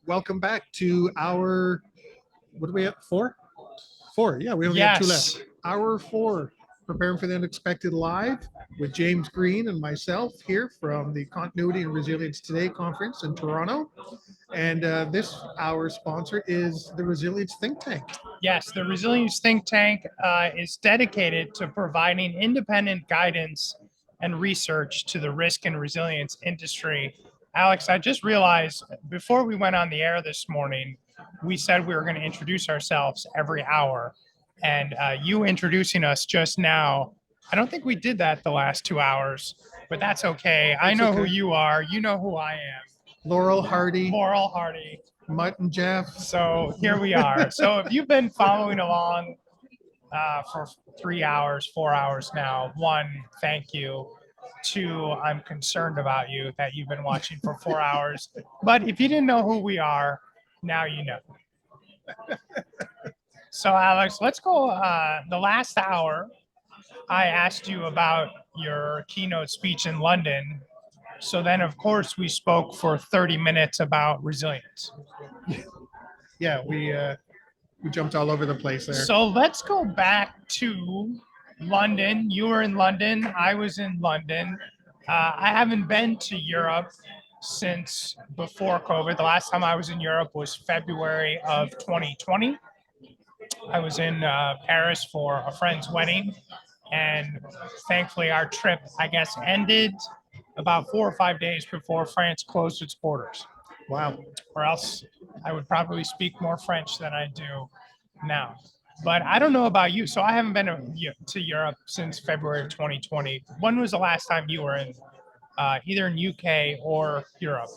welcome back to our, what are we at, four? Four, yeah, we only have two Yes. left. Hour four, preparing for the unexpected live with James Green and myself here from the Continuity and Resilience Today conference in Toronto. And this, our sponsor is the Resilience Think Tank. Yes, the Resilience Think Tank is dedicated to providing independent guidance and research to the risk and resilience industry. Alex, I just realized before we went on the air this morning, we said we were going to introduce ourselves every hour. And you introducing us just now, I don't think we did that the last 2 hours, but that's okay. I It's know who okay. you are. You know who I am. Laurel Hardy, Laurel Hardy. Mutt and Jeff. So here we are. So if you've been following along for 3 hours, 4 hours now, one, thank you. Two, I'm concerned about you that you've been watching for 4 hours. But if you didn't know who we are, now you know. So Alex, let's go. The last hour, I asked you about your keynote speech in London. So then, of course, we spoke for 30 minutes about resilience. Yeah, we jumped all over the place there. So let's go back to London. You were in London. I was in London. I haven't been to Europe since before COVID. The last time I was in Europe was February of 2020. I was in Paris for a friend's wedding. And thankfully, our trip, I guess, ended about 4 or 5 days before France closed its borders. Wow. Or else I would probably speak more French than I do now. But I don't know about you. So I haven't been to Europe since February of 2020. When was the last time you were in either in UK or Europe?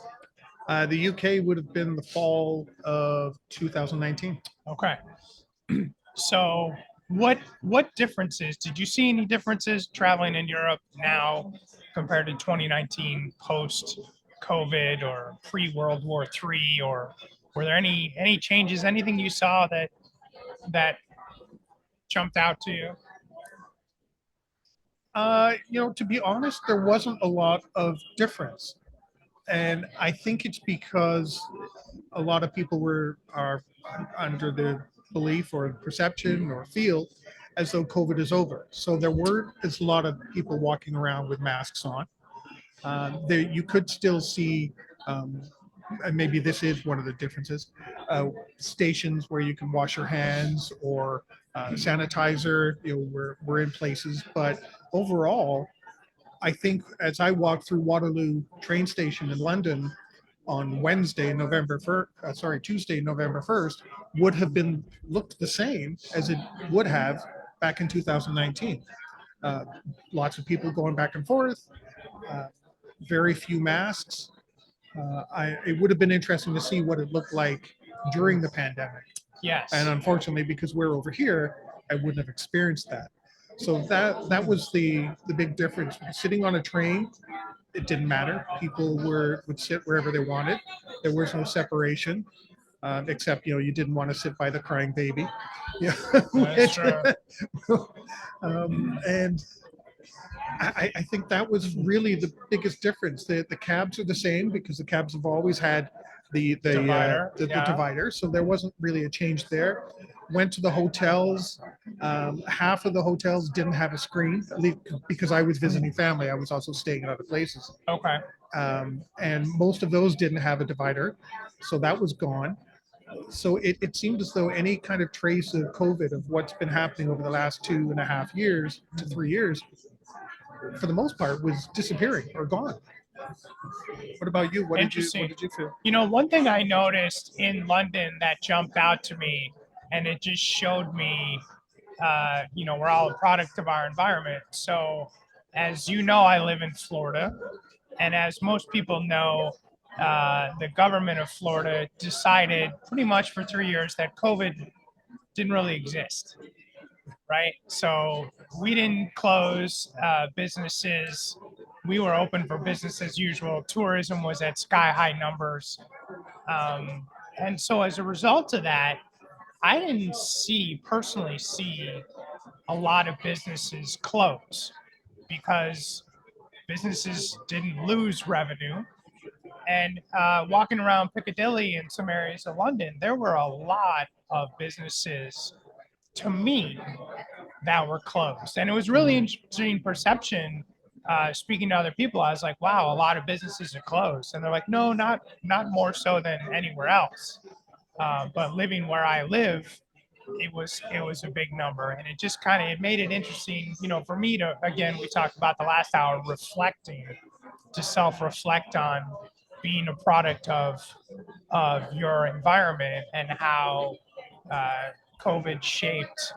The UK would have been the fall of 2019. Okay. So what differences did you see? Any differences traveling in Europe now compared to 2019 post COVID or pre World War III, or were there any changes? Anything you saw that jumped out to you? To be honest, there wasn't a lot of difference, and I think it's because a lot of people are under the belief or perception or feel as though COVID is over. So there weren't as a lot of people walking around with masks on. There, you could still see, and maybe this is one of the differences, stations where you can wash your hands or sanitizer. We're in places, but overall, I think as I walked through Waterloo train station in London on Tuesday, November 1st, would have been looked the same as it would have back in 2019. Lots of people going back and forth, very few masks. It would have been interesting to see what it looked like during the pandemic. Yes. And unfortunately, because we're over here, I wouldn't have experienced that. So that was the big difference. Sitting on a train, it didn't matter. People would sit wherever they wanted. There was no separation, except you didn't want to sit by the crying baby. Yeah, That's true. And I think that was really the biggest difference. The cabs are the same because the cabs have always had the Divider, the yeah. divider, so there wasn't really a change there. Went to the hotels. Half of the hotels didn't have a screen, at least because I was visiting family. I was also staying in other places, Okay. and most of those didn't have a divider, so that was gone. So it seemed as though any kind of trace of COVID, of what's been happening over the last 2.5 years to 3 years, for the most part, was disappearing or gone. What about you? What Interesting. did you feel? One thing I noticed in London that jumped out to me, and it just showed me, we're all a product of our environment. So, as you know, I live in Florida, and as most people know, the government of Florida decided pretty much for 3 years that COVID didn't really exist, right? So we didn't close businesses. We were open for business as usual. Tourism was at sky high numbers. And so as a result of that, I didn't personally see a lot of businesses close because businesses didn't lose revenue And walking around Piccadilly in some areas of London, there were a lot of businesses, to me, that were closed. And it was really interesting perception. Speaking to other people, I was like, wow, a lot of businesses are closed. And they're like, no, not more so than anywhere else. But living where I live, it was a big number, and it just kind of it made it interesting, for me to, again, we talked about the last hour, reflecting, to self-reflect on being a product of your environment and how COVID shaped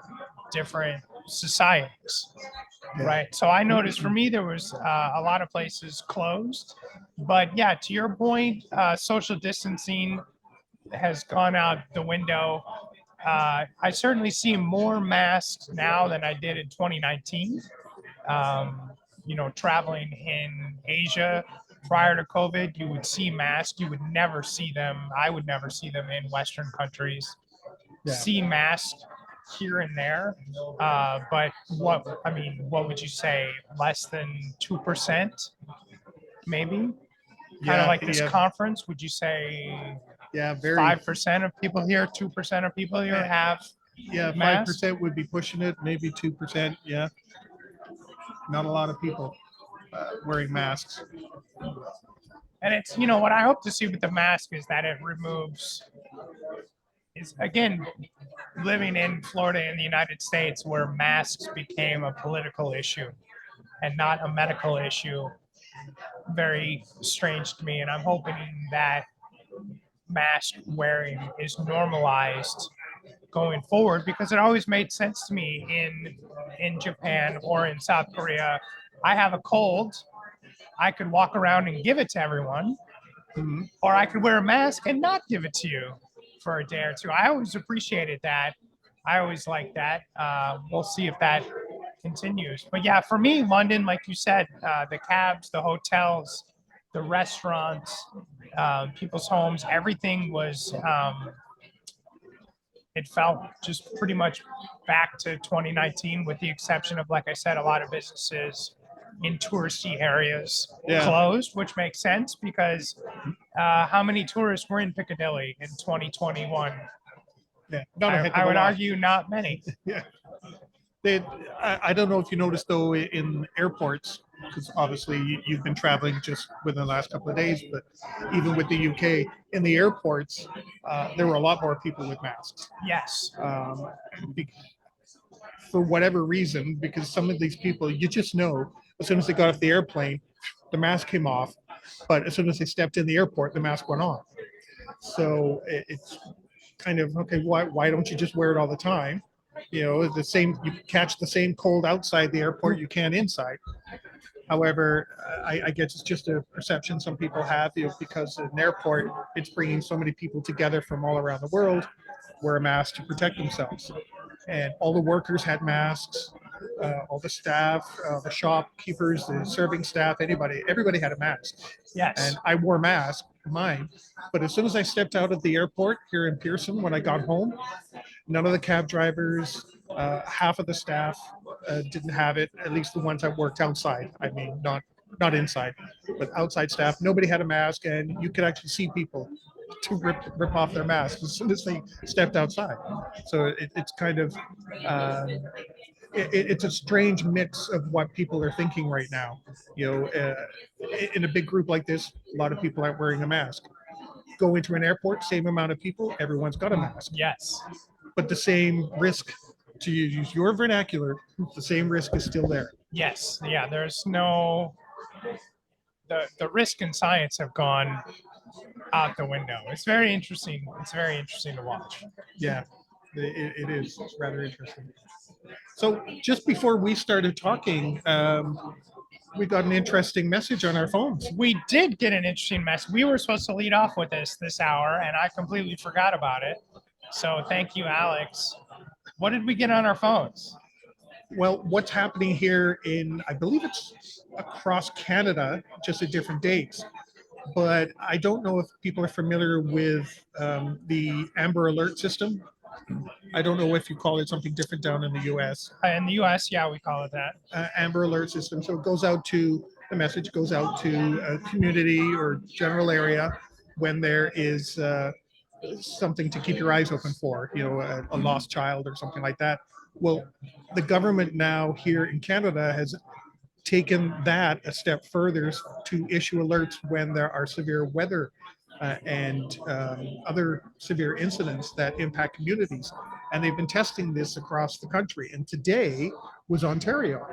different societies, Yeah. right? So I noticed for me there was a lot of places closed, but yeah, to your point, social distancing has gone out the window. I certainly see more masks now than I did in 2019. Traveling in Asia prior to COVID, you would see masks. You would never see them. I would never see them in Western countries. Yeah. See masks here and there, but what would you say? Less than 2%, maybe. Kind of like this conference. Would you say? Yeah, very. 5% of people here, 2% of people here have. Yeah, masks? 5% would be pushing it, maybe 2%. Yeah, not a lot of people wearing masks. And it's, what I hope to see with the mask is that it removes, is again, living in Florida in the United States where masks became a political issue and not a medical issue. Very strange to me. And I'm hoping that mask wearing is normalized going forward, because it always made sense to me in Japan or in South Korea. I have a cold, I could walk around and give it to everyone, or I could wear a mask and not give it to you for a day or two. I always appreciated that. I always liked that. We'll see if that continues. But yeah, for me, London, like you said, the cabs, the hotels, the restaurants, people's homes, everything was, it felt just pretty much back to 2019, with the exception of, like I said, a lot of businesses in touristy areas closed, which makes sense because how many tourists were in Piccadilly in 2021? Yeah, I would argue not many. Yeah. I don't know if you noticed though in airports, because obviously you've been traveling just within the last couple of days, but even with the UK, in the airports, there were a lot more people with masks. Yes. For whatever reason, because some of these people, you just know, as soon as they got off the airplane, the mask came off, but as soon as they stepped in the airport, the mask went on. So it's kind of, okay, why don't you just wear it all the time? You catch the same cold outside the airport you can inside. However, I guess it's just a perception some people have, because in an airport, it's bringing so many people together from all around the world, wear a mask to protect themselves. And all the workers had masks, all the staff, the shopkeepers, the serving staff, everybody had a mask. Yes. And I wore a mask, mine. But as soon as I stepped out of the airport here in Pearson, when I got home, none of the cab drivers, half of the staff didn't have it, at least the ones that worked outside. I mean, not inside, but outside staff. Nobody had a mask, and you could actually see people to rip off their masks as soon as they stepped outside. So it's kind of, it's a strange mix of what people are thinking right now. In a big group like this, a lot of people aren't wearing a mask. Go into an airport, same amount of people, everyone's got a mask. Yes. But the same risk, to use your vernacular, the same risk is still there. Yes. Yeah. There's no, the risk and science have gone out the window. It's very interesting. It's very interesting to watch. Yeah, it is. It's rather interesting. So just before we started talking, we got an interesting message on our phones. We did get an interesting message. We were supposed to lead off with this hour, and I completely forgot about it. So thank you, Alex. What did we get on our phones? Well, what's happening here I believe it's across Canada, just at different dates. But I don't know if people are familiar with the Amber Alert system. I don't know if you call it something different down in the U.S. In the U.S., yeah, we call it that. Amber Alert system. So it goes out to the message goes out to a community or general area when there is something to keep your eyes open for, a lost child or something like that. Well, the government now here in Canada has taken that a step further to issue alerts when there are severe weather and other severe incidents that impact communities. And they've been testing this across the country. And today was Ontario.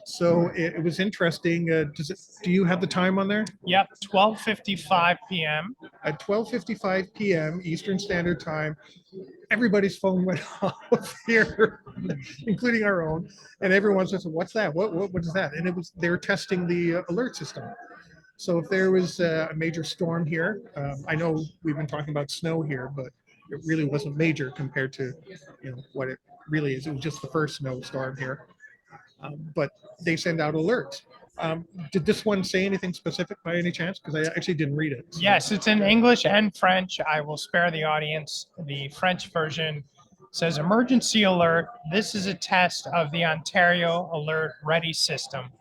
So it was interesting. Do you have the time on there? Yep, 12:55 p.m. At 12:55 p.m. Eastern Standard Time, everybody's phone went off here, including our own, and everyone says, "What's that? What is that?" And it was they're testing the alert system. So if there was a major storm here, I know we've been talking about snow here, but it really wasn't major compared to what it really is. It was just the first snowstorm here, but they send out alerts. Did this one say anything specific by any chance? Because I actually didn't read it. So. Yes, it's in English and French. I will spare the audience. The French version says emergency alert. This is a test of the Ontario Alert Ready system.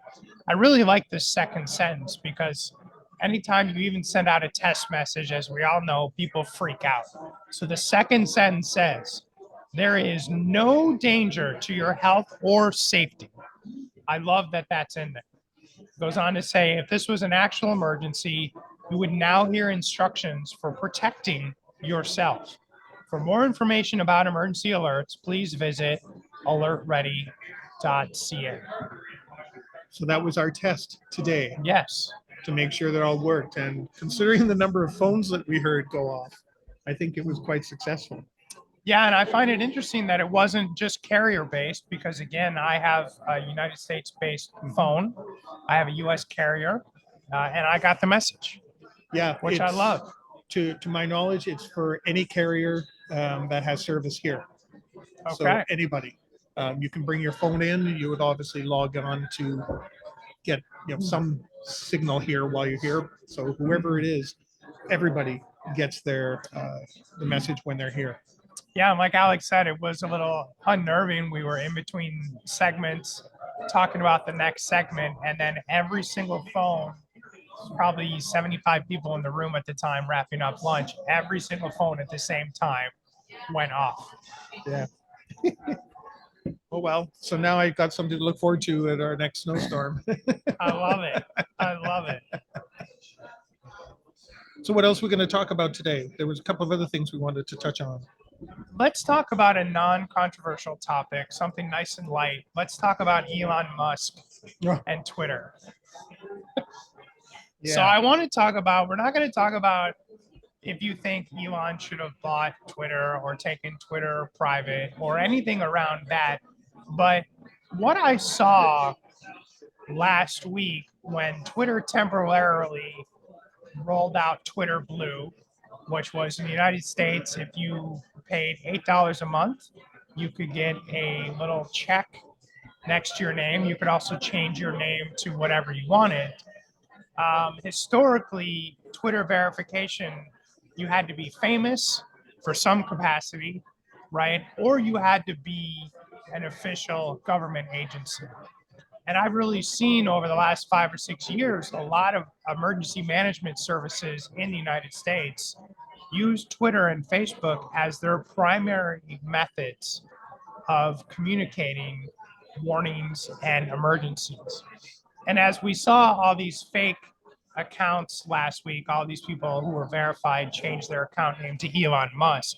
I really like this second sentence because anytime you even send out a test message, as we all know, people freak out. So the second sentence says, there is no danger to your health or safety. I love that that's in there. Goes on to say, if this was an actual emergency, you would now hear instructions for protecting yourself. For more information about emergency alerts, please visit alertready.ca. So that was our test today. Yes. To make sure that all worked. And considering the number of phones that we heard go off, I think it was quite successful. Yeah, and I find it interesting that it wasn't just carrier-based because, again, I have a United States-based phone. I have a U.S. carrier, and I got the message. Yeah, which I love. To my knowledge, it's for any carrier that has service here. Okay. So anybody, you can bring your phone in. You would obviously log on to get some signal here while you're here. So whoever it is, everybody gets the message when they're here. Yeah, and like Alex said, it was a little unnerving. We were in between segments talking about the next segment, and then every single phone, probably 75 people in the room at the time wrapping up lunch, every single phone at the same time went off. Yeah. Oh, well. So now I've got something to look forward to at our next snowstorm. I love it. I love it. So what else are we going to talk about today? There was a couple of other things we wanted to touch on. Let's talk about a non-controversial topic, something nice and light. Let's talk about Elon Musk and Twitter. Yeah. So I want to talk about, we're not going to talk about if you think Elon should have bought Twitter or taken Twitter private or anything around that. But what I saw last week when Twitter temporarily rolled out Twitter Blue, which was in the United States, if you paid $8 a month, you could get a little check next to your name. You could also change your name to whatever you wanted. Historically, Twitter verification, you had to be famous for some capacity, right? Or you had to be an official government agency. And I've really seen over the last 5 or 6 years, a lot of emergency management services in the United States use Twitter and Facebook as their primary methods of communicating warnings and emergencies. And as we saw all these fake accounts last week, all these people who were verified changed their account name to Elon Musk,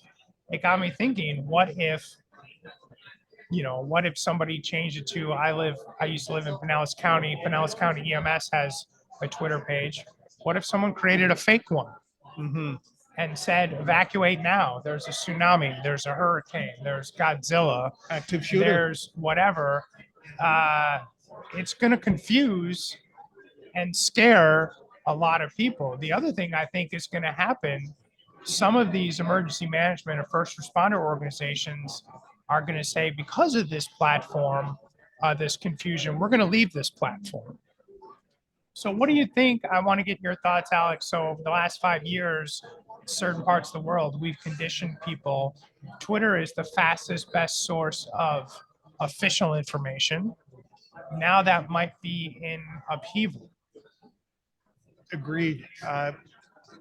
it got me thinking, what if somebody changed it to, I used to live in Pinellas County. Pinellas County EMS has a Twitter page. What if someone created a fake one and said, evacuate now? There's a tsunami, there's a hurricane, there's Godzilla, active shooter, there's whatever. It's going to confuse and scare a lot of people. The other thing I think is going to happen, some of these emergency management or first responder organizations are going to say, because of this platform, this confusion, we're going to leave this platform. So what do you think? I want to get your thoughts, Alex. So over the last 5 years, certain parts of the world, we've conditioned people. Twitter is the fastest, best source of official information. Now that might be in upheaval. Agreed.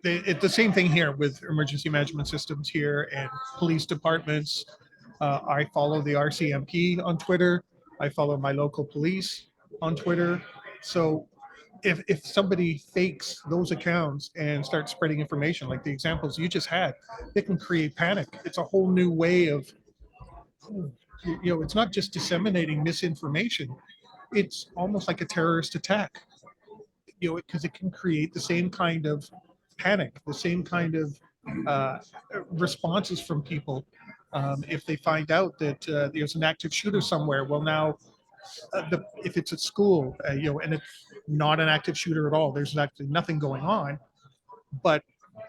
The same thing here with emergency management systems here and police departments. I follow the RCMP on Twitter. I follow my local police on Twitter. So if somebody fakes those accounts and starts spreading information like the examples you just had, they can create panic. It's a whole new way of, it's not just disseminating misinformation. It's almost like a terrorist attack, because it can create the same kind of panic, the same kind of uh, responses from people. If they find out that there's an active shooter somewhere, well, now, if it's at school, and it's not an active shooter at all, there's actually nothing going on, but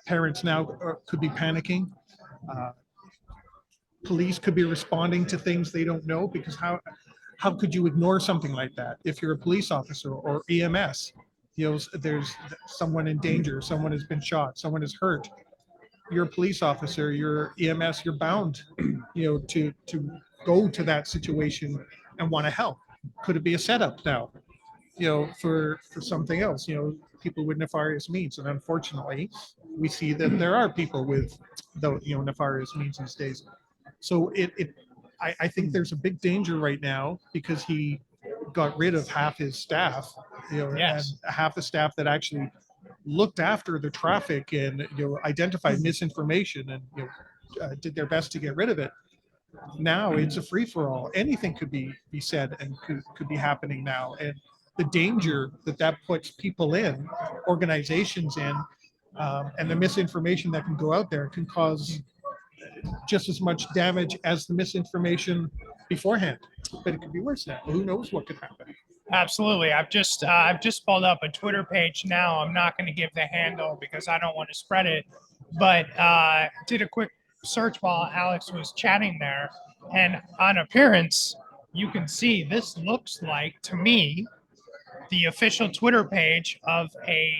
parents now could be panicking. Uh, Police could be responding to things they don't know, because how could you ignore something like that if you're a police officer or EMS? There's someone in danger, someone has been shot, someone is hurt. You're a police officer, you're EMS, you're bound, to go to that situation and want to help. Could it be a setup now, for something else, people with nefarious means? And unfortunately, we see that there are people with the, nefarious means these days. So I think there's a big danger right now, because he got rid of half his staff, Yes. and half the staff that actually looked after the traffic and, identified misinformation and, did their best to get rid of it. Now it's a free for all. Anything could be said and could be happening now. And the danger that puts people in, organizations in, and the misinformation that can go out there can cause just as much damage as the misinformation beforehand. But it could be worse now. Who knows what could happen? Absolutely. I've just pulled up a Twitter page now. I'm not going to give the handle because I don't want to spread it, but did a quick search while Alex was chatting there, and on appearance, you can see this looks like, to me, the official Twitter page of a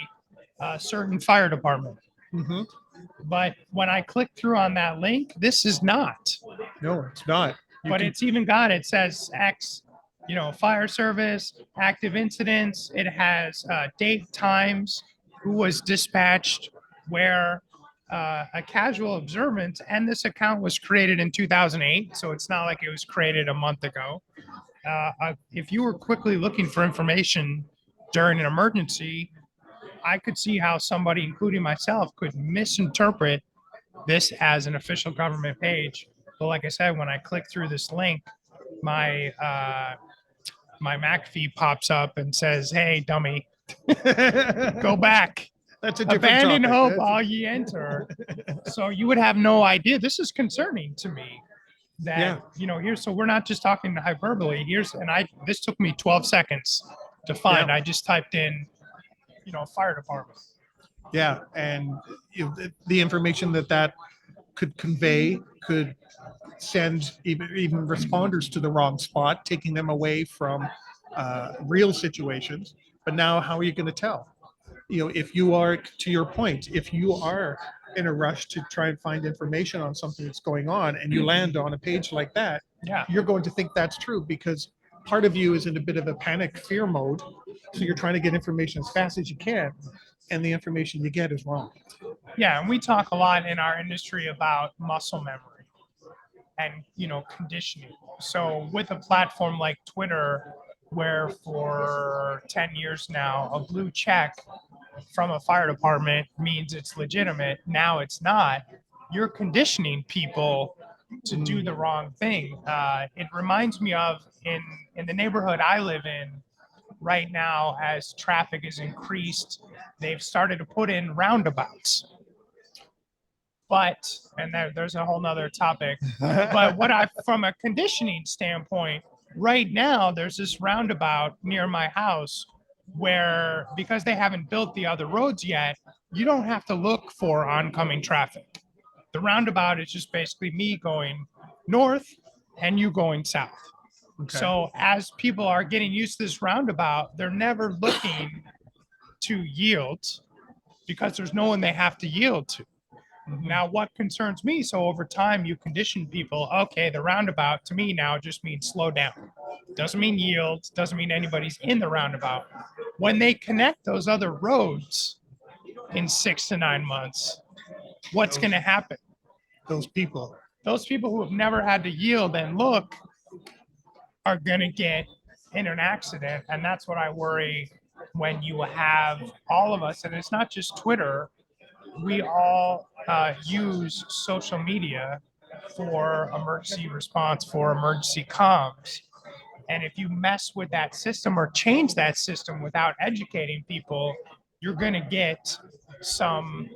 certain fire department. Mm-hmm. But when I click through on that link, this is not. No, it's not. But it's even got, it says X, fire service, active incidents. It has date, times, who was dispatched, where, a casual observance. And this account was created in 2008, so it's not like it was created a month ago. If you were quickly looking for information during an emergency, I could see how somebody, including myself, could misinterpret this as an official government page. But like I said, when I click through this link, my my Mac feed pops up and says, "Hey, dummy, go back. That's a different Abandon topic. hope, all ye enter." So you would have no idea. This is concerning to me. That here's, so we're not just talking hyperbole. This took me 12 seconds to find. I just typed in, fire department. Yeah, and the information that could convey could send even responders to the wrong spot, taking them away from real situations. But now, how are you going to tell? If you are, to your point, if you are in a rush to try and find information on something that's going on, and you land on a page like that, you're going to think that's true, because part of you is in a bit of a panic fear mode. So you're trying to get information as fast as you can, and the information you get is wrong. Yeah, and we talk a lot in our industry about muscle memory and, conditioning. So with a platform like Twitter, where for 10 years now, a blue check from a fire department means it's legitimate, now it's not, you're conditioning people to do the wrong thing. It reminds me of, in the neighborhood I live in right now, as traffic is increased, they've started to put in roundabouts. But, and there's a whole nother topic, but from a conditioning standpoint, right now, there's this roundabout near my house where, because they haven't built the other roads yet, you don't have to look for oncoming traffic. The roundabout is just basically me going north and you going south. Okay. So as people are getting used to this roundabout, they're never looking to yield, because there's no one they have to yield to. Now, what concerns me, so over time you condition people, okay, the roundabout to me now just means slow down. Doesn't mean yield, doesn't mean anybody's in the roundabout. When they connect those other roads, in 6 to 9 months, what's going to happen? Those people. Those people who have never had to yield and look are going to get in an accident. And that's what I worry when you have all of us, and it's not just Twitter, we all use social media for emergency response, for emergency comms. And if you mess with that system or change that system without educating people, you're going to get some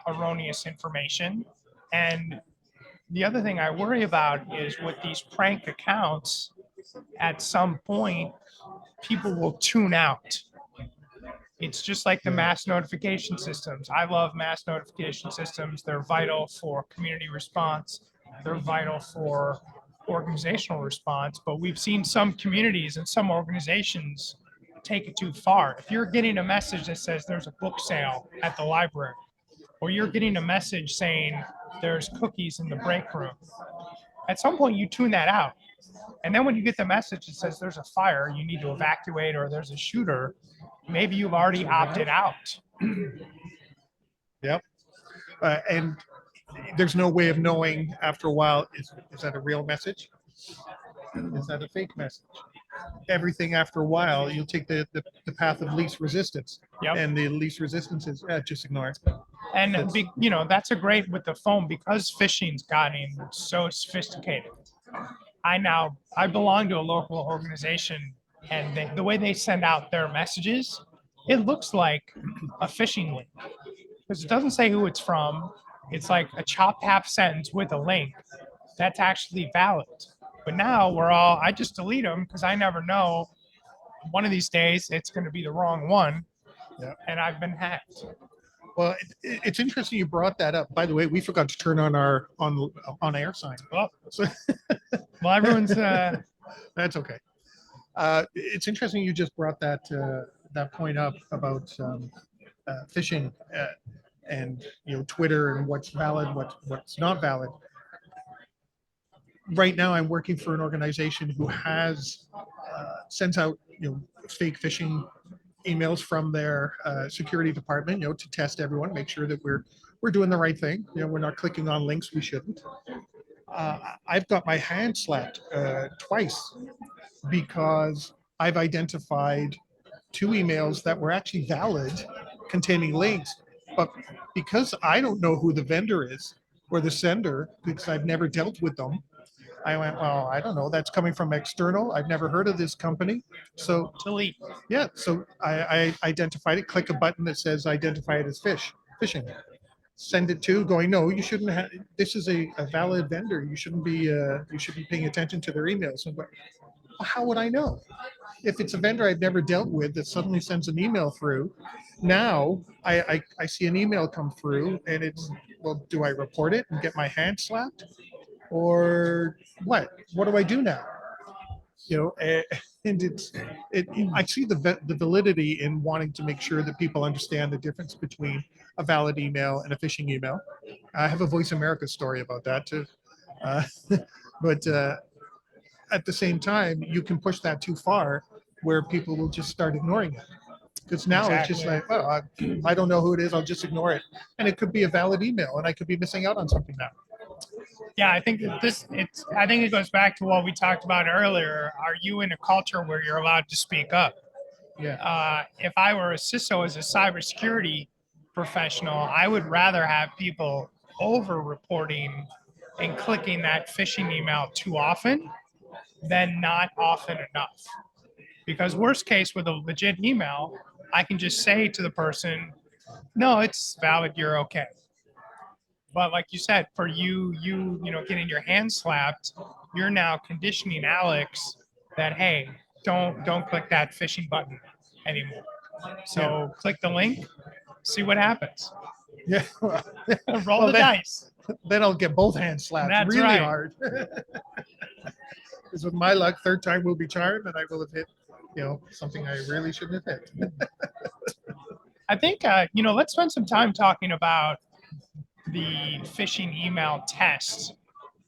erroneous information. And the other thing I worry about is with these prank accounts, at some point, people will tune out. It's just like the mass notification systems. I love mass notification systems. They're vital for community response. They're vital for organizational response. But we've seen some communities and some organizations take it too far. If you're getting a message that says there's a book sale at the library, or you're getting a message saying there's cookies in the break room, at some point you tune that out. And then when you get the message that says there's a fire, you need to evacuate, or there's a shooter, maybe you've already opted out. Yep. And there's no way of knowing after a while, is that a real message? Is that a fake message? Everything after a while, you'll take the path of least resistance. Yep. And the least resistance is just ignore it. And that's a great with the phone, because phishing's gotten so sophisticated. I belong to a local organization, and the way they send out their messages, it looks like a phishing link, because it doesn't say who it's from. It's like a chopped half sentence with a link that's actually valid. But now I just delete them because I never know. One of these days, it's going to be the wrong one. Yeah. And I've been hacked. Well, it's interesting you brought that up. By the way, we forgot to turn on our on air sign. Well, So well, everyone's that's okay. It's interesting you just brought that point up about phishing and Twitter and what's valid, what's not valid. Right now, I'm working for an organization who has sends out fake phishing emails from their security department, to test everyone, make sure that we're doing the right thing. We're not clicking on links we shouldn't. I've got my hand slapped twice because I've identified 2 emails that were actually valid, containing links, but because I don't know who the vendor is or the sender, because I've never dealt with them, I went, well, I don't know. That's coming from external. I've never heard of this company. So delete. yeah, so I identified it, click a button that says identify it as phishing. Send it to going, no, you shouldn't have, this is a valid vendor. You should be paying attention to their emails. And well, how would I know? If it's a vendor I've never dealt with that suddenly sends an email through, now I see an email come through and it's, well, do I report it and get my hand slapped? Or what do I do now? And I see the validity in wanting to make sure that people understand the difference between a valid email and a phishing email. I have a Voice America story about that too. But at the same time, you can push that too far where people will just start ignoring it. Because now It's just like, well, I don't know who it is. I'll just ignore it. And it could be a valid email and I could be missing out on something now. Yeah, I think I think it goes back to what we talked about earlier. Are you in a culture where you're allowed to speak up? Yeah. If I were a CISO as a cybersecurity professional, I would rather have people over-reporting and clicking that phishing email too often than not often enough. Because worst case with a legit email, I can just say to the person, no, it's valid, you're okay. But like you said, for you getting your hand slapped, you're now conditioning Alex that, hey, don't click that phishing button anymore. So click the link, see what happens. Yeah. Roll the dice. Then I'll get both hands slapped. That's really right. Hard. Because with my luck, third time will be charmed, and I will have hit, something I really shouldn't have hit. I think let's spend some time talking about the phishing email tests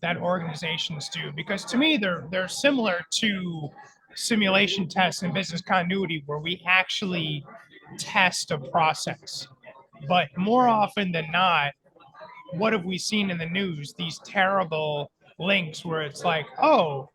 that organizations do, because to me they're similar to simulation tests and business continuity, where we actually test a process. But more often than not, what have we seen in the news? These terrible links where it's like, oh,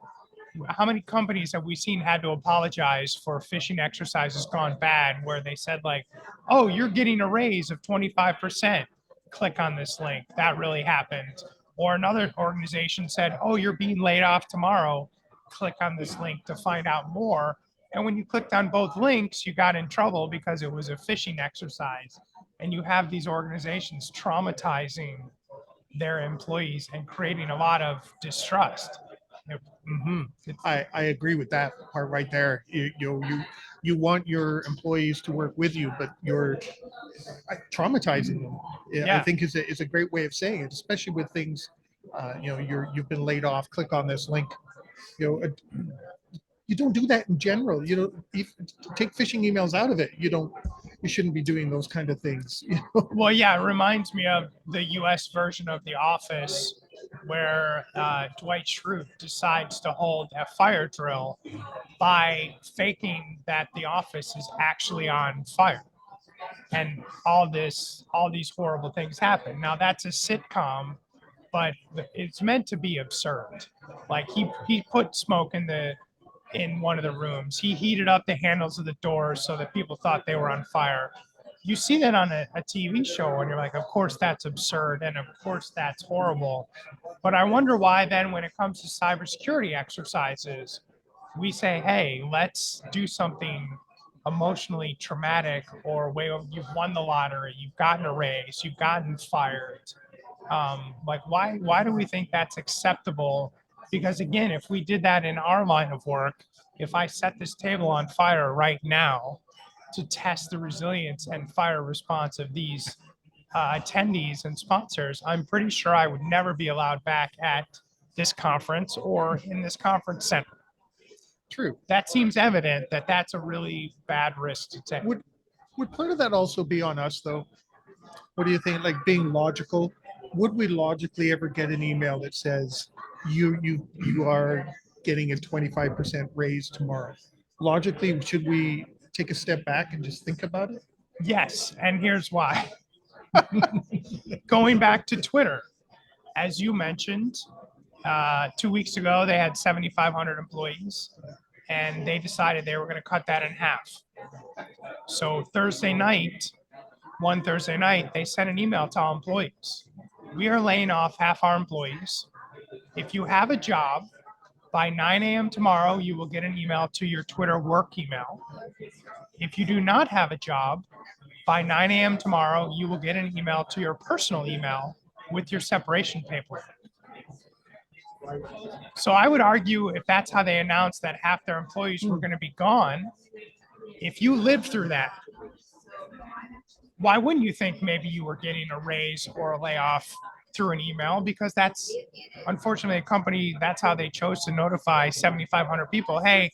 how many companies have we seen had to apologize for phishing exercises gone bad where they said like, oh, you're getting a raise of 25%. Click on this link. That really happened. Or another organization said, oh, you're being laid off tomorrow. Click on this link to find out more. And when you clicked on both links, you got in trouble because it was a phishing exercise. And you have these organizations traumatizing their employees and creating a lot of distrust. Mm-hmm. I agree with that part right there. You want your employees to work with you, but you're traumatizing them. I Yeah. think is a great way of saying it, especially with things. You've been laid off. Click on this link. You don't do that in general. If, take phishing emails out of it. You shouldn't be doing those kind of things. Well, yeah, it reminds me of the US version of The Office where Dwight Schrute decides to hold a fire drill by faking that the office is actually on fire. And all these horrible things happen. Now that's a sitcom, but it's meant to be absurd. Like he put smoke in one of the rooms. He heated up the handles of the doors so that people thought they were on fire. You see that on a TV show, and you're like, of course that's absurd, and of course that's horrible. But I wonder why then, when it comes to cybersecurity exercises, we say, hey, let's do something emotionally traumatic, or way you've won the lottery, you've gotten a raise, you've gotten fired. Like why do we think that's acceptable? Because again, if we did that in our line of work, if I set this table on fire right now to test the resilience and fire response of these attendees and sponsors, I'm pretty sure I would never be allowed back at this conference or in this conference center. True. That seems evident that that's a really bad risk to take. Would part of that also be on us though? What do you think? Like being logical, would we logically ever get an email that says you are getting a 25% raise tomorrow? Logically, should we take a step back and just think about it? Yes, and here's why. Going back to Twitter, as you mentioned, 2 weeks ago they had 7,500 employees, and they decided they were going to cut that in half. So one Thursday night, they sent an email to all employees. We are laying off half our employees. If you have a job, by 9 a.m. tomorrow, you will get an email to your Twitter work email. If you do not have a job, by 9 a.m. tomorrow, you will get an email to your personal email with your separation paperwork. So I would argue, if that's how they announced that half their employees were going to be gone, if you lived through that, why wouldn't you think maybe you were getting a raise or a layoff through an email? Because that's unfortunately a company, that's how they chose to notify 7,500 people. Hey,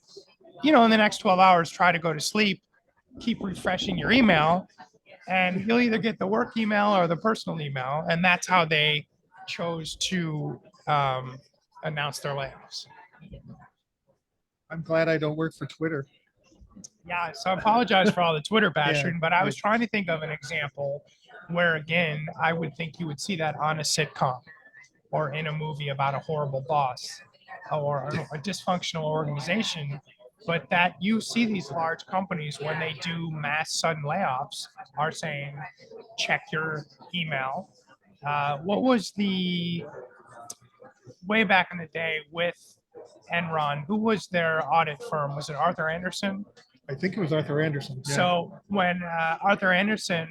in the next 12 hours, try to go to sleep, keep refreshing your email, and you'll either get the work email or the personal email. And that's how they chose to announce their layoffs. I'm glad I don't work for Twitter. Yeah, so I apologize for all the Twitter bashing, but I was trying to think of an example where, again, I would think you would see that on a sitcom or in a movie about a horrible boss or a dysfunctional organization, but that you see these large companies, when they do mass sudden layoffs, are saying, check your email. What was the way back in the day with Enron? Who was their audit firm? Was it Arthur Anderson? I think it was Arthur Anderson. Yeah. So when Arthur Anderson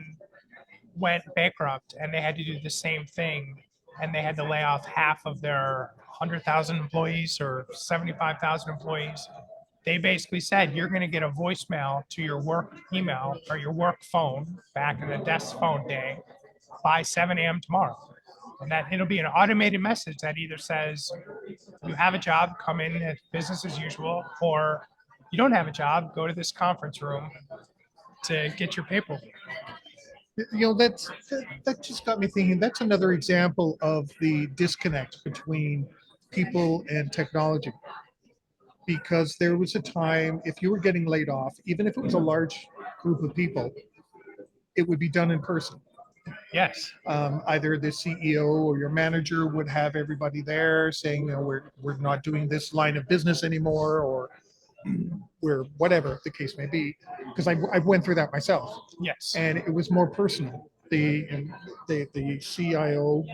went bankrupt and they had to do the same thing, and they had to lay off half of their 100,000 employees or 75,000 employees, they basically said, you're going to get a voicemail to your work email or your work phone back in the desk phone day by 7 a.m. tomorrow. And that it'll be an automated message that either says, you have a job, come in at business as usual, or you don't have a job, go to this conference room to get your paperwork. That just got me thinking. That's another example of the disconnect between people and technology. Because there was a time, if you were getting laid off, even if it was a large group of people, it would be done in person. Yes. Either the CEO or your manager would have everybody there saying, we're not doing this line of business anymore, or we're whatever the case may be. Because I went through that myself, Yes. and it was more personal. The CIO,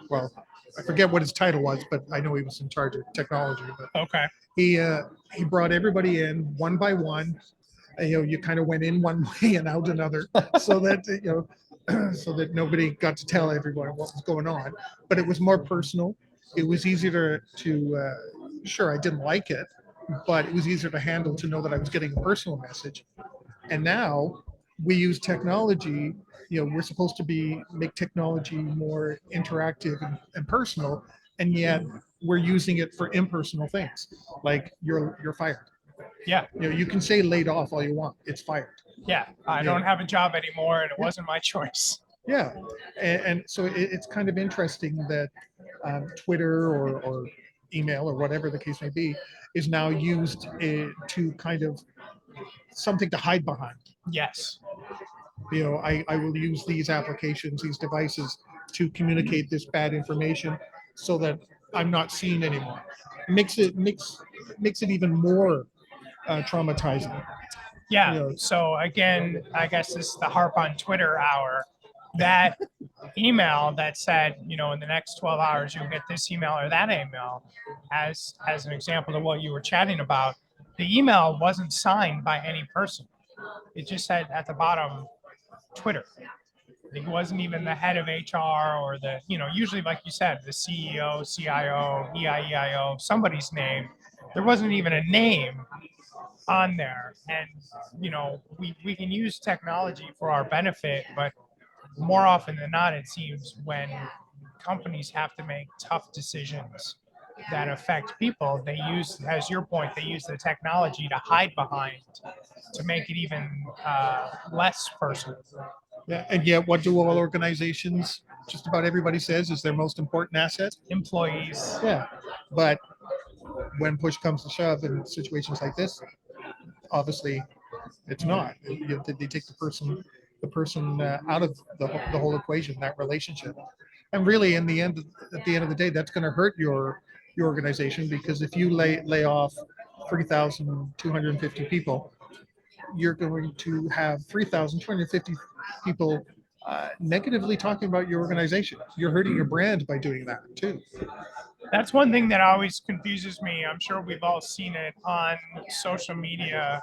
well, I forget what his title was, but I know he was in charge of technology. But Okay. he brought everybody in one by one. You kind of went in one way and out another, so that so that nobody got to tell everyone what was going on. But it was more personal. It was easier to sure, I didn't like it, but it was easier to handle, to know that I was getting a personal message. And now we use technology. We're supposed to be make technology more interactive and personal, and yet we're using it for impersonal things, like you're fired. Yeah. You can say laid off all you want, it's fired. Yeah. I Yeah. don't have a job anymore, and it Yeah. wasn't my choice. Yeah, and so it's kind of interesting that Twitter or email or whatever the case may be is now used to kind of something to hide behind. Yes. I will use these applications, these devices, to communicate this bad information so that I'm not seen anymore. Makes it even more traumatizing. Yeah. You know, So again, I guess this is the harp on Twitter hour. That email that said, in the next 12 hours you'll get this email or that email, as an example of what you were chatting about, the email wasn't signed by any person. It just said at the bottom, Twitter. It wasn't even the head of HR or usually, like you said, the CEO, CIO, EIEIO, somebody's name. There wasn't even a name on there. And, we can use technology for our benefit, but more often than not, it seems when companies have to make tough decisions that affect people, they use, as your point, they use the technology to hide behind to make it even less personal. yeah, and yet, what do all organizations? Just about everybody says is their most important asset. Employees. Yeah, but when push comes to shove in situations like this, obviously it's not. They take the person out of the whole equation, that relationship, and really, at the end of the day, that's going to hurt your organization, because if you lay off 3,250 people, you're going to have 3,250 people negatively talking about your organization. You're hurting your brand by doing that too. That's one thing that always confuses me. I'm sure we've all seen it on social media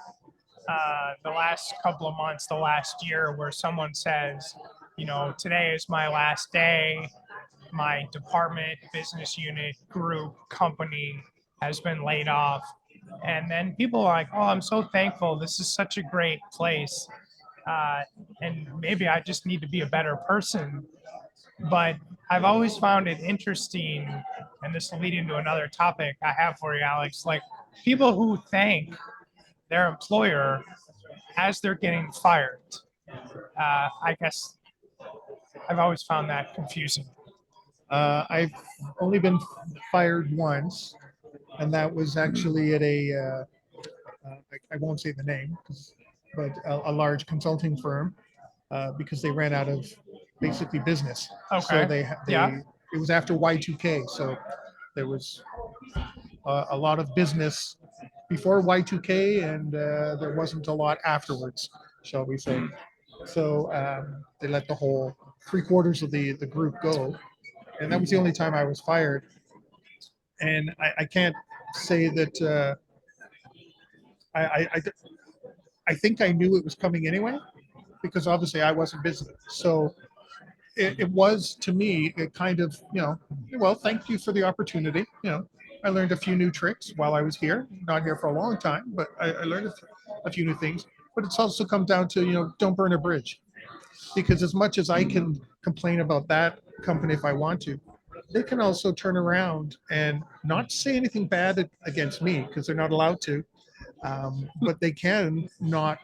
the last couple of months, the last year, where someone says, today is my last day. My department, business unit, group, company has been laid off. And then people are like, oh, I'm so thankful. This is such a great place. Uh, and maybe I just need to be a better person. But I've always found it interesting, and this will lead into another topic I have for you, Alex. Like, people who thank their employer as they're getting fired. I guess I've always found that confusing. I've only been fired once, and that was actually at I won't say the name, but a large consulting firm, because they ran out of basically business. So Okay. Yeah. it was after Y2K, so there was a lot of business before Y2K, and there wasn't a lot afterwards, shall we say. So they let the whole three-quarters of the group go, and that was the only time I was fired. And I can't say that I, I I think I knew it was coming anyway, because obviously I wasn't busy. So it was, to me, it kind of, well, thank you for the opportunity. I learned a few new tricks while I was here, not here for a long time, but I learned a few new things. But it's also come down to, don't burn a bridge, because as much as I can complain about that company if I want to, they can also turn around and not say anything bad against me, because they're not allowed to. But they can not,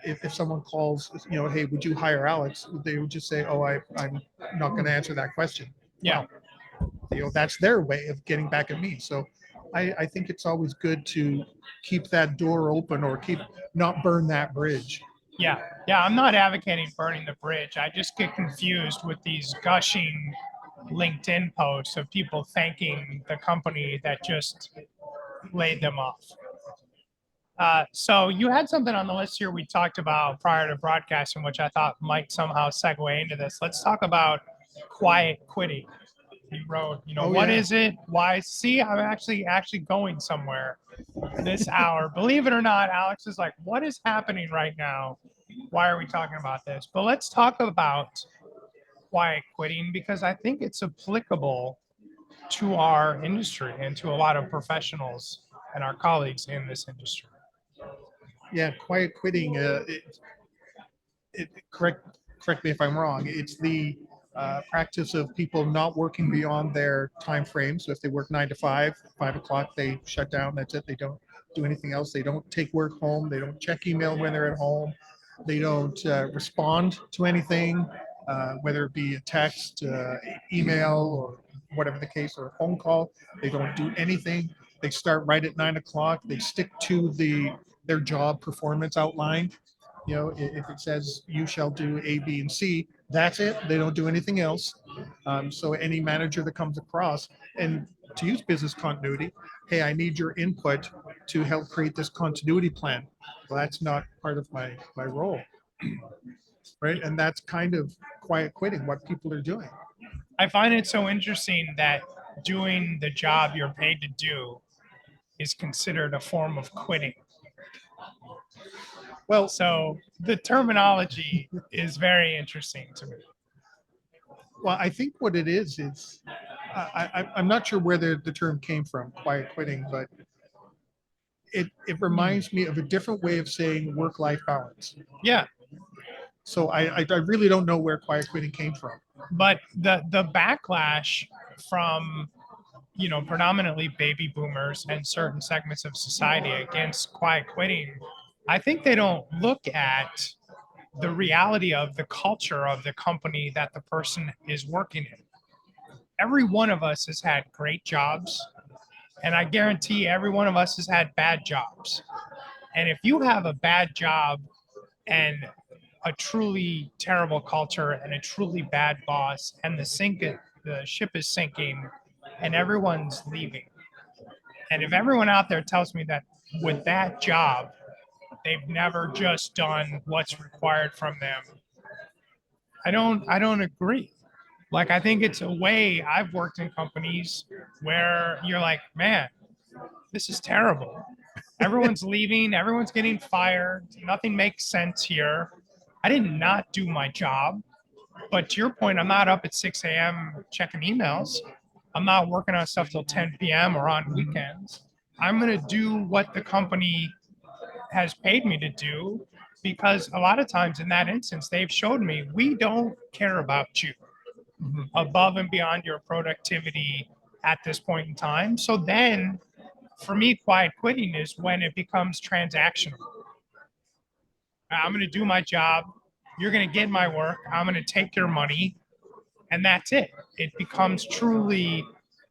if someone calls, hey, would you hire Alex? They would just say, oh, I'm not going to answer that question. Yeah. Well, that's their way of getting back at me. So I think it's always good to keep that door open, or not burn that bridge. Yeah, I'm not advocating burning the bridge. I just get confused with these gushing LinkedIn posts of people thanking the company that just laid them off. So you had something on the list here we talked about prior to broadcasting, which I thought might somehow segue into this. Let's talk about quiet quitting. You wrote, Oh what yeah. is it? Why? See, I'm actually going somewhere this hour. Believe it or not, Alex is like, what is happening right now? Why are we talking about this? But let's talk about quiet quitting because I think it's applicable to our industry and to a lot of professionals and our colleagues in this industry. Yeah, quiet quitting. Correct me if I'm wrong. It's the practice of people not working beyond their time frame. So if they work 9 to 5, 5 o'clock, they shut down. That's it. They don't do anything else. They don't take work home. They don't check email when they're at home. They don't respond to anything, whether it be a text, email, or whatever the case, or a phone call. They don't do anything. They start right at 9 o'clock. They stick to their job performance outline. If it says you shall do A, B, and C, that's it. They don't do anything else. So any manager that comes across, and to use business continuity, hey, I need your input to help create this continuity plan. Well, that's not part of my role, right? And that's kind of quiet quitting, what people are doing. I find it so interesting that doing the job you're paid to do is considered a form of quitting. Well, So the terminology is very interesting to me. well, I think what it is I'm not sure where the term came from, quiet quitting, but it reminds me of a different way of saying work-life balance. Yeah, So I really don't know where quiet quitting came from. but the backlash from predominantly baby boomers and certain segments of society against quiet quitting, I think they don't look at the reality of the culture of the company that the person is working in. Every one of us has had great jobs, and I guarantee every one of us has had bad jobs. And if you have a bad job and a truly terrible culture and a truly bad boss, and the ship is sinking, and everyone's leaving. And if everyone out there tells me that with that job, they've never just done what's required from them, I don't agree. Like I think it's a way. I've worked in companies where you're like, man, this is terrible. Everyone's leaving, everyone's getting fired, nothing makes sense here. I did not do my job. But to your point, I'm not up at 6 a.m. checking emails. I'm not working on stuff till 10 p.m. or on weekends. I'm going to do what the company has paid me to do because a lot of times in that instance, they've showed me we don't care about you above and beyond your productivity at this point in time. So then for me, quiet quitting is when it becomes transactional. I'm going to do my job. You're going to get my work. I'm going to take your money. And that's it. It becomes truly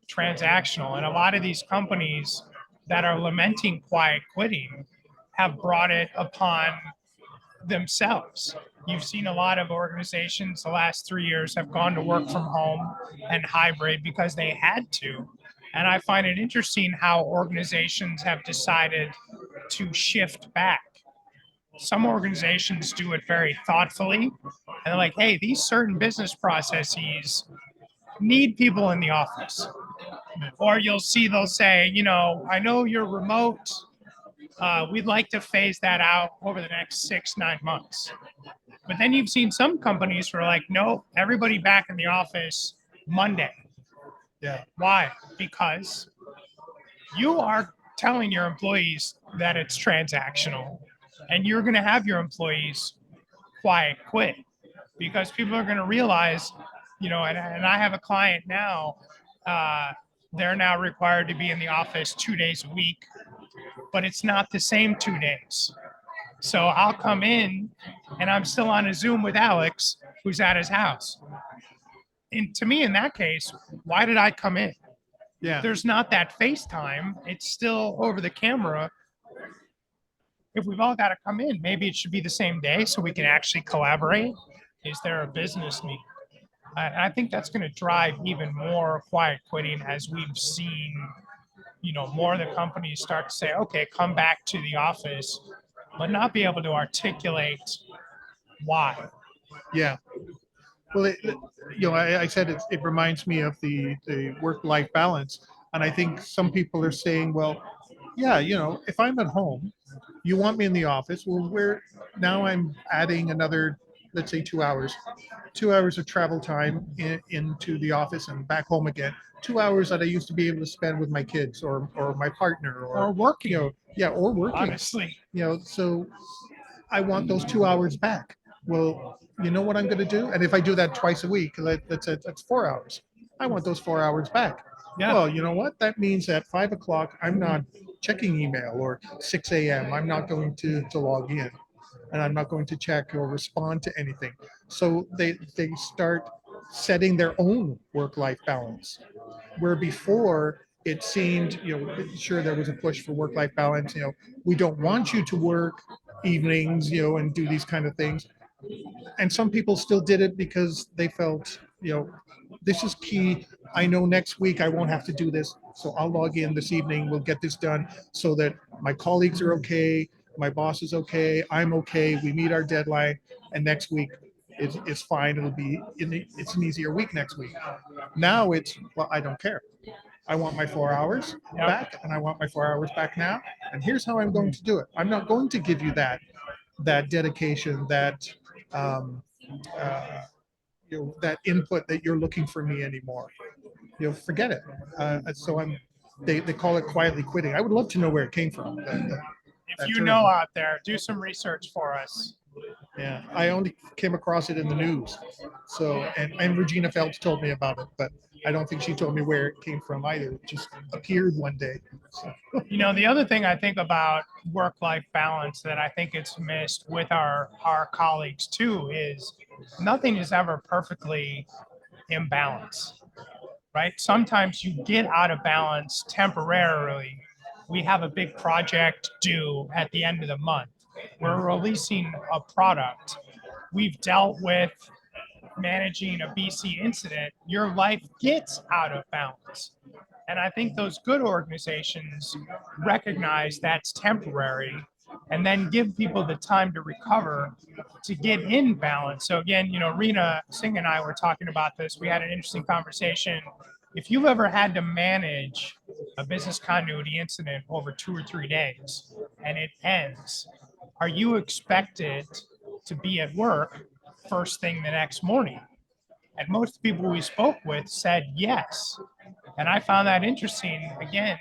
transactional. And a lot of these companies that are lamenting quiet quitting have brought it upon themselves. You've seen a lot of organizations the last 3 years have gone to work from home and hybrid because they had to. And I find it interesting how organizations have decided to shift back. Some organizations do it very thoughtfully. And they're like, hey, these certain business processes need people in the office. Or you'll see they'll say, I know you're remote. We'd like to phase that out over the next 6-9 months. But then you've seen some companies who are like, no, everybody back in the office Monday. Yeah. Why? Because you are telling your employees that it's transactional and you're going to have your employees quiet quit because people are going to realize, and I have a client now, they're now required to be in the office 2 days a week, but it's not the same 2 days. So I'll come in and I'm still on a Zoom with Alex, who's at his house. And to me, in that case, why did I come in? Yeah. There's not that FaceTime. It's still over the camera. if we've all got to come in, maybe it should be the same day so we can actually collaborate. Is there a business need? And I think that's going to drive even more quiet quitting as we've seen, more of the companies start to say, okay, come back to the office, but not be able to articulate why. Yeah. Well, I said it reminds me of the work-life balance. And I think some people are saying, well, yeah, if I'm at home, you want me in the office. Well, now I'm adding another, let's say 2 hours, 2 hours of travel time into the office and back home again. 2 hours that I used to be able to spend with my kids or my partner Or working, yeah, or working. honestly. So I want those 2 hours back. Well, you know what I'm going to do? And if I do that twice a week, that's 4 hours. I want those 4 hours back. Yeah. Well, you know what? That means at 5 o'clock, I'm not checking email, or 6 a.m. I'm not going to log in, and I'm not going to check or respond to anything. So they start setting their own work-life balance, where before it seemed, sure, there was a push for work-life balance. We don't want you to work evenings, and do these kind of things. And some people still did it because they felt, this is key. I know next week I won't have to do this, so I'll log in this evening. We'll get this done so that my colleagues are okay, my boss is okay, I'm okay. We meet our deadline, and next week is fine. It's an easier week next week. Now it's, well, I don't care. I want my 4 hours back, and I want my 4 hours back now. And here's how I'm going to do it. I'm not going to give you that dedication, um, uh, that input that you're looking for me anymore. Forget it. So they call it quietly quitting. I would love to know where it came from. If you know out there, do some research for us. Yeah, I only came across it in the news. So, and Regina Phelps told me about it, but I don't think she told me where it came from either. It just appeared one day. So. The other thing I think about work-life balance that I think it's missed with our colleagues too is nothing is ever perfectly in balance, right? Sometimes you get out of balance temporarily. We have a big project due at the end of the month. We're releasing a product. We've dealt with managing a BC incident. Your life gets out of balance. And I think those good organizations recognize that's temporary and then give people the time to recover to get in balance. So again, Rena Singh and I were talking about this. We had an interesting conversation. If you've ever had to manage a business continuity incident over 2 or 3 days and it ends, are you expected to be at work first thing the next morning? And most people we spoke with said yes. And I found that interesting. Again,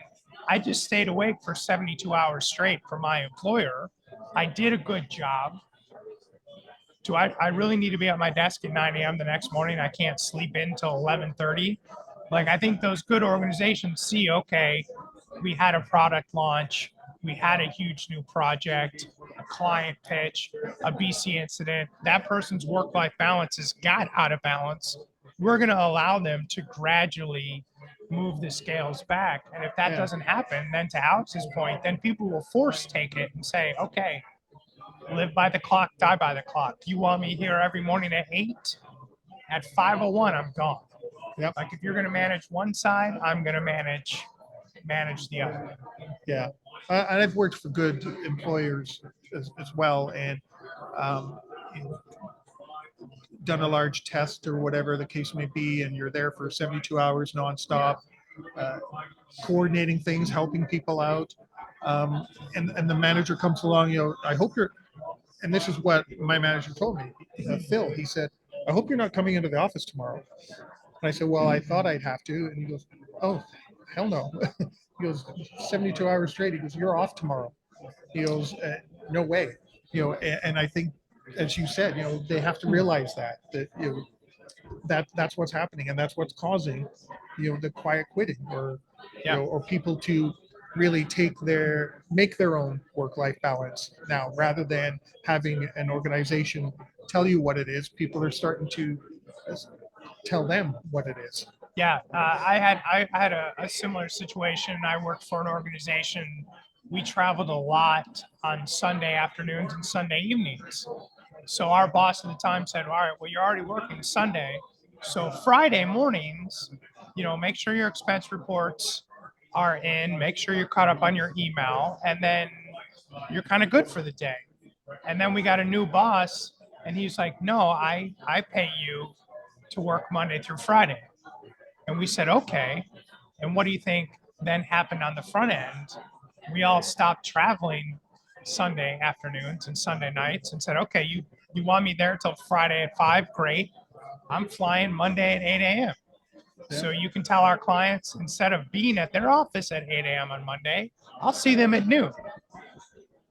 I just stayed awake for 72 hours straight for my employer. I did a good job. Do I really need to be at my desk at 9 a.m. the next morning? I can't sleep in until 11:30. Like, I think those good organizations see, okay, we had a product launch, we had a huge new project, a client pitch, a BC incident. That person's work-life balance has got out of balance. We're going to allow them to gradually move the scales back. And if that doesn't happen, then to Alex's point, then people will force take it and say, okay, live by the clock, die by the clock. You want me here every morning at 8? At 5:01, I'm gone. Yep. Like, if you're going to manage one side, I'm going to manage the other. Yeah, and I've worked for good employers as well, and um, done a large test or whatever the case may be, and you're there for 72 hours nonstop, coordinating things, helping people out, and the manager comes along. I hope you're. And this is what my manager told me, Phil. He said, "I hope you're not coming into the office tomorrow." And I said, "Well, I thought I'd have to." And he goes, "Oh, hell no." He goes, 72 hours straight. He goes, "You're off tomorrow." He goes, "No way." And I think, as you said, they have to realize that's what's happening, and that's what's causing, the quiet quitting, or people to really make their own work-life balance now, rather than having an organization tell you what it is. People are starting to tell them what it is. Yeah, I had a similar situation. I worked for an organization. We traveled a lot. on Sunday afternoons and Sunday evenings. So our boss at the time said, all right, well, you're already working Sunday. So Friday mornings, make sure your expense reports are in, make sure you're caught up on your email, and then you're kind of good for the day. And then we got a new boss, and he's like, no, I pay you to work Monday through Friday. And we said, okay. And what do you think then happened on the front end? We all stopped traveling Sunday afternoons and Sunday nights and said, okay, you want me there till Friday at 5? Great. I'm flying Monday at 8 a.m. So you can tell our clients, instead of being at their office at 8 a.m. on Monday, I'll see them at noon.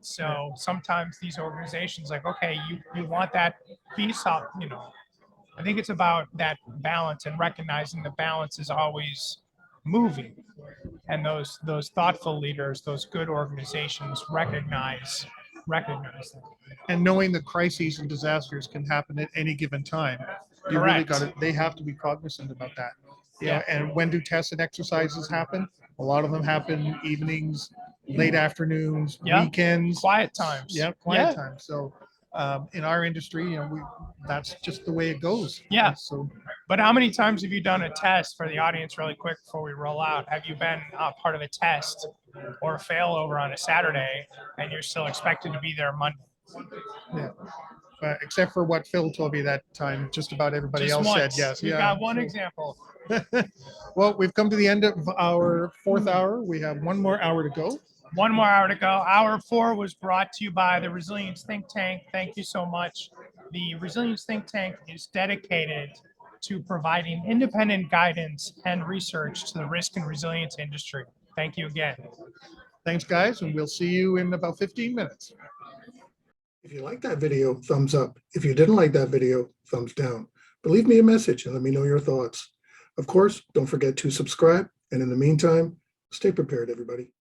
So sometimes these organizations like, okay, you want that piece up, I think it's about that balance and recognizing the balance is always moving. And those thoughtful leaders, those good organizations recognize that. And knowing that crises and disasters can happen at any given time, you really Correct. got to, they have to be cognizant about that. Yeah. And when do tests and exercises happen? A lot of them happen evenings, late afternoons, Yeah. weekends. Quiet times. Yeah, quiet times. So in our industry, that's just the way it goes. Yeah. So, But how many times have you done a test for the audience really quick before we roll out? Have you been part of a test or a failover on a Saturday and you're still expected to be there Monday? yeah. Except for what Phil told me that time, just about everybody Just else once. said yes. We've Yeah. got one So- example. Well, we've come to the end of our 4th hour. We have 1 more hour to go. 1 more hour to go. Hour 4 was brought to you by the Resilience Think Tank. Thank you so much. The Resilience Think Tank is dedicated to providing independent guidance and research to the risk and resilience industry. Thank you again. Thanks, guys, and we'll see you in about 15 minutes. If you like that video, thumbs up. If you didn't like that video, thumbs down. But leave me a message and let me know your thoughts. Of course, don't forget to subscribe. And in the meantime, stay prepared, everybody.